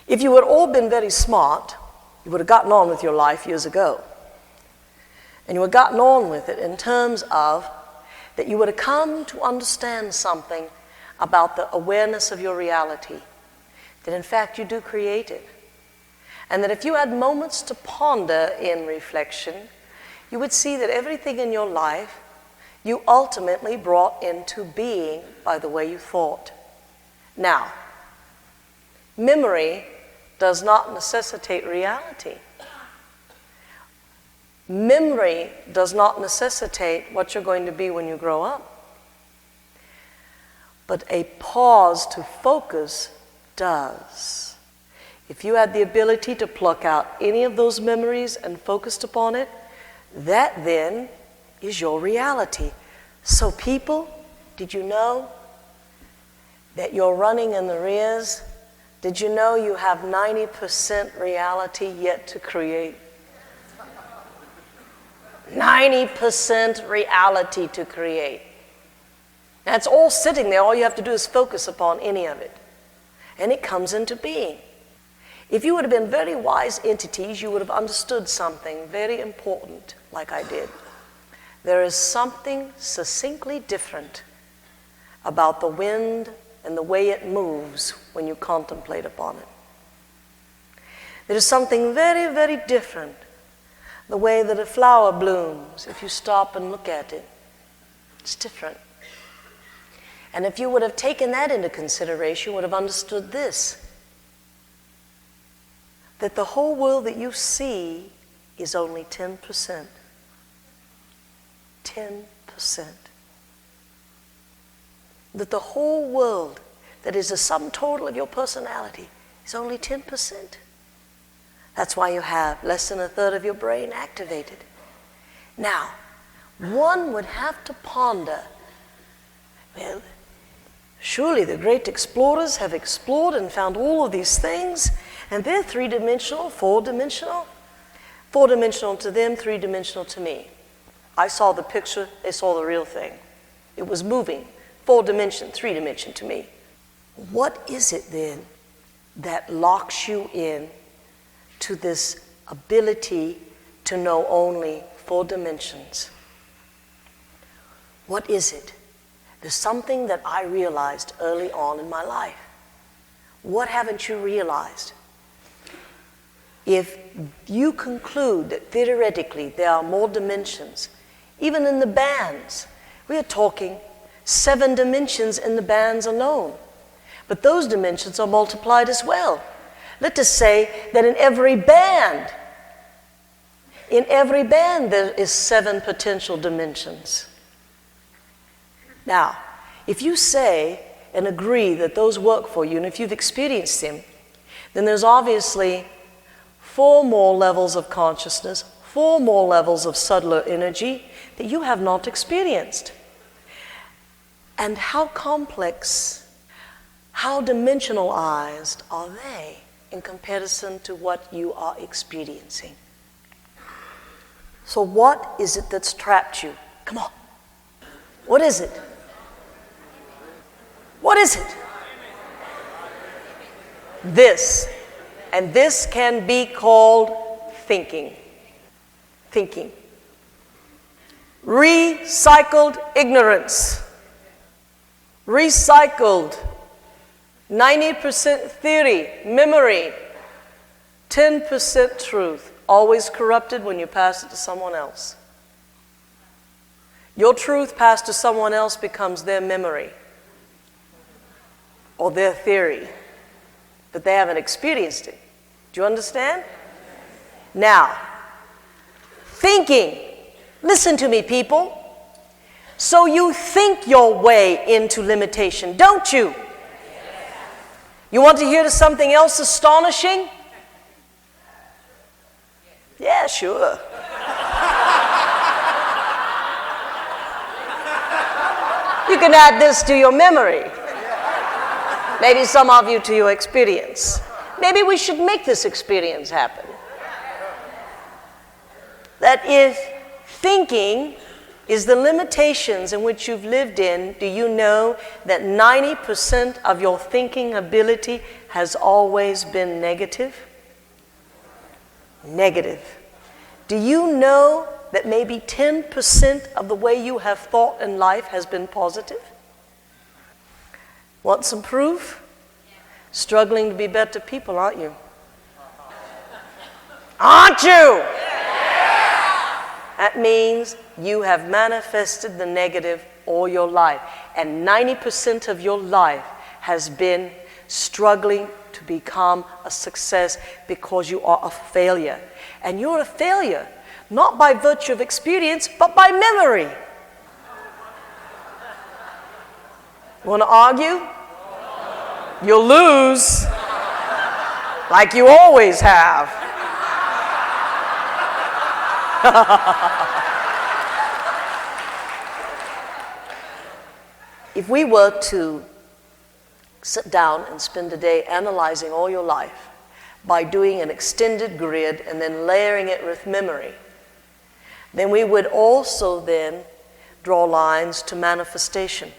If you had all been very smart, you would have gotten on with your life years ago. And you would have gotten on with it in terms of that you would have come to understand something about the awareness of your reality, that in fact you do create it. And that if you had moments to ponder in reflection, you would see that everything in your life you ultimately brought into being by the way you thought. Now, memory does not necessitate reality. Memory does not necessitate what you're going to be when you grow up. But a pause to focus does. If you had the ability to pluck out any of those memories and focused upon it, that then is your reality. So people, did you know that you're running in the rears? Did you know you have 90% reality yet to create? 90% reality to create. That's all sitting there. All you have to do is focus upon any of it. And it comes into being. If you would have been very wise entities, you would have understood something very important like I did. There is something succinctly different about the wind and the way it moves when you contemplate upon it. There is something very, very different the way that a flower blooms if you stop and look at it. It's different. And if you would have taken that into consideration, you would have understood this, that the whole world that you see is only 10%. 10%. That the whole world that is the sum total of your personality is only 10%. That's why you have less than a third of your brain activated. Now, one would have to ponder, well, surely the great explorers have explored and found all of these things, and they're three-dimensional, four-dimensional. Four-dimensional to them, three-dimensional to me. I saw the picture, they saw the real thing. It was moving, 4-dimension, 3-dimension to me. What is it then that locks you in to this ability to know only 4 dimensions? What is it? There's something that I realized early on in my life. What haven't you realized? If you conclude that theoretically there are more dimensions, even in the bands, we are talking 7 dimensions in the bands alone. But those dimensions are multiplied as well. Let us say that in every band there is 7 potential dimensions. Now, if you say and agree that those work for you, and if you've experienced them, then there's obviously 4 more levels of consciousness, 4 more levels of subtler energy that you have not experienced. And how complex, how dimensionalized are they in comparison to what you are experiencing? So what is it that's trapped you? Come on. What is it? What is it? This. And this can be called thinking. Thinking. Recycled ignorance. Recycled 90% theory, memory, 10% truth, always corrupted when you pass it to someone else. Your truth passed to someone else becomes their memory or their theory, but they haven't experienced it. Do you understand? Now, thinking. Listen to me, people. So you think your way into limitation, don't you? You want to hear something else astonishing? Yeah, sure. You can add this to your memory. Maybe some of you to your experience. Maybe we should make this experience happen. That if thinking is the limitations in which you've lived in, do you know that 90% of your thinking ability has always been negative? Negative. Do you know that maybe 10% of the way you have thought in life has been positive? Want some proof? Struggling to be better people, aren't you? Aren't you? That means you have manifested the negative all your life. And 90% of your life has been struggling to become a success because you are a failure. And you're a failure, not by virtue of experience, but by memory. Want to argue? You'll lose, like you always have. If we were to sit down and spend a day analyzing all your life by doing an extended grid and then layering it with memory, then we would also then draw lines to manifestation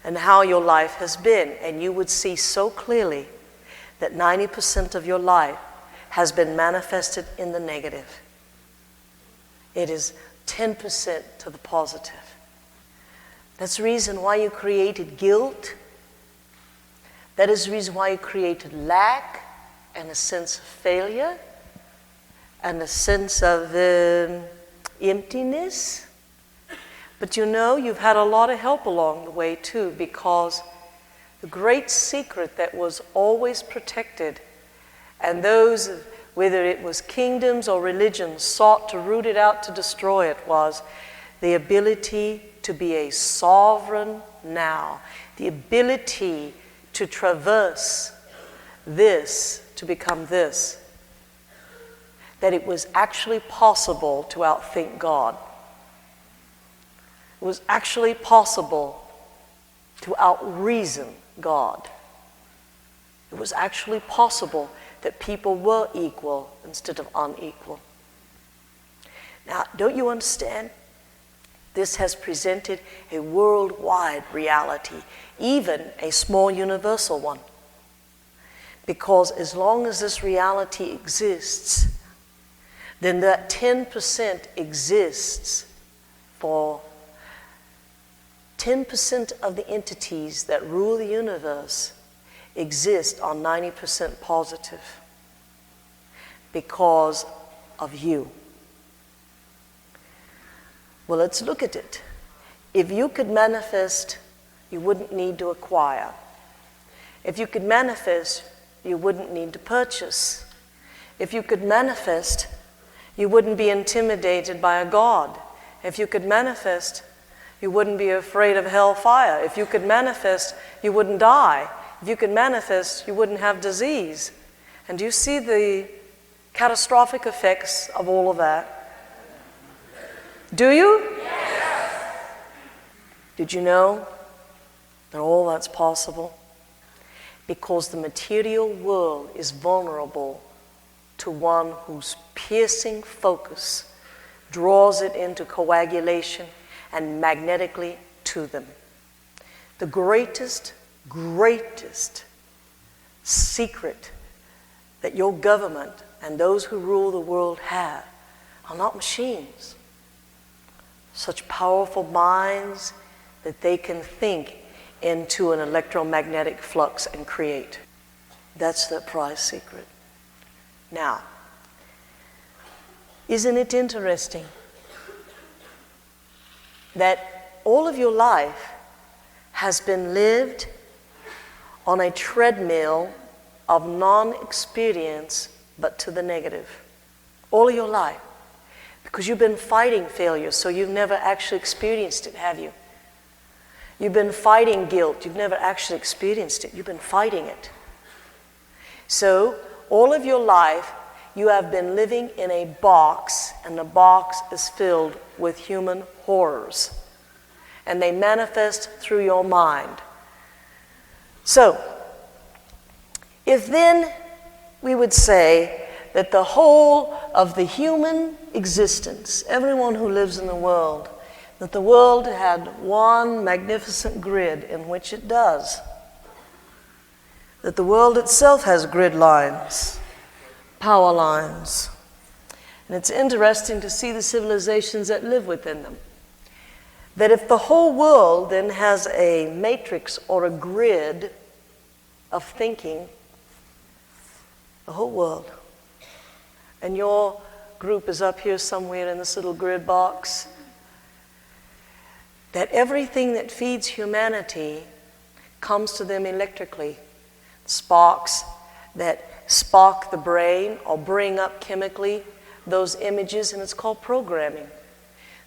and how your life has been. And you would see so clearly that 90% of your life has been manifested in the negative. It is 10% to the positive. That's the reason why you created guilt. That is the reason why you created lack and a sense of failure and a sense of emptiness. But you know, you've had a lot of help along the way too, because the great secret that was always protected, and those, whether it was kingdoms or religions, sought to root it out to destroy it, was the ability to be a sovereign now, the ability to traverse this to become this, that it was actually possible to outthink God. It was actually possible to outreason God. It was actually possible that people were equal instead of unequal. Now, don't you understand? This has presented a worldwide reality, even a small universal one. Because as long as this reality exists, then that 10% exists for 10% of the entities that rule the universe exist on 90% positive because of you. Well, let's look at it. If you could manifest, you wouldn't need to acquire. If you could manifest, you wouldn't need to purchase. If you could manifest, you wouldn't be intimidated by a God. If you could manifest, you wouldn't be afraid of hellfire. If you could manifest, you wouldn't die. If you could manifest, you wouldn't have disease. And do you see the catastrophic effects of all of that? Do you? Yes. Did you know that all that's possible? Because the material world is vulnerable to one whose piercing focus draws it into coagulation and magnetically to them. The greatest secret that your government and those who rule the world have are not machines. Such powerful minds that they can think into an electromagnetic flux and create. That's their prize secret. Now, isn't it interesting that all of your life has been lived on a treadmill of non-experience, but to the negative? All of your life. Because you've been fighting failure, so you've never actually experienced it, have you? You've been fighting guilt. You've never actually experienced it. You've been fighting it. So, all of your life, you have been living in a box, and the box is filled with human horrors. And they manifest through your mind. So, if then we would say that the whole of the human existence, everyone who lives in the world, that the world had one magnificent grid in which it does, that the world itself has grid lines, power lines. And it's interesting to see the civilizations that live within them. That if the whole world then has a matrix or a grid of thinking, the whole world, and your group is up here somewhere in this little grid box, that everything that feeds humanity comes to them electrically. Sparks that spark the brain or bring up chemically those images, and it's called programming.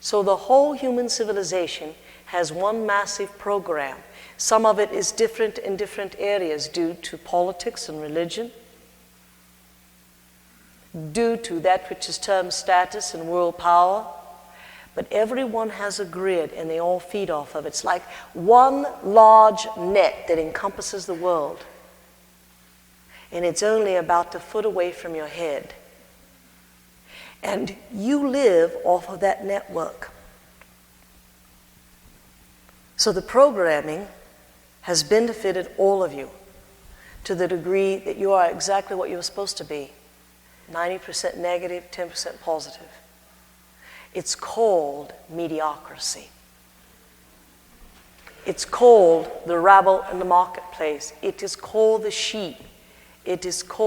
So the whole human civilization has one massive program. Some of it is different in different areas due to politics and religion, due to that which is termed status and world power. But everyone has a grid and they all feed off of it. It's like one large net that encompasses the world. And it's only about a foot away from your head. And you live off of that network. So the programming has benefited all of you to the degree that you are exactly what you're supposed to be. 90% negative, 10% positive. It's called mediocrity. It's called the rabble in the marketplace. It is called the sheep. It is called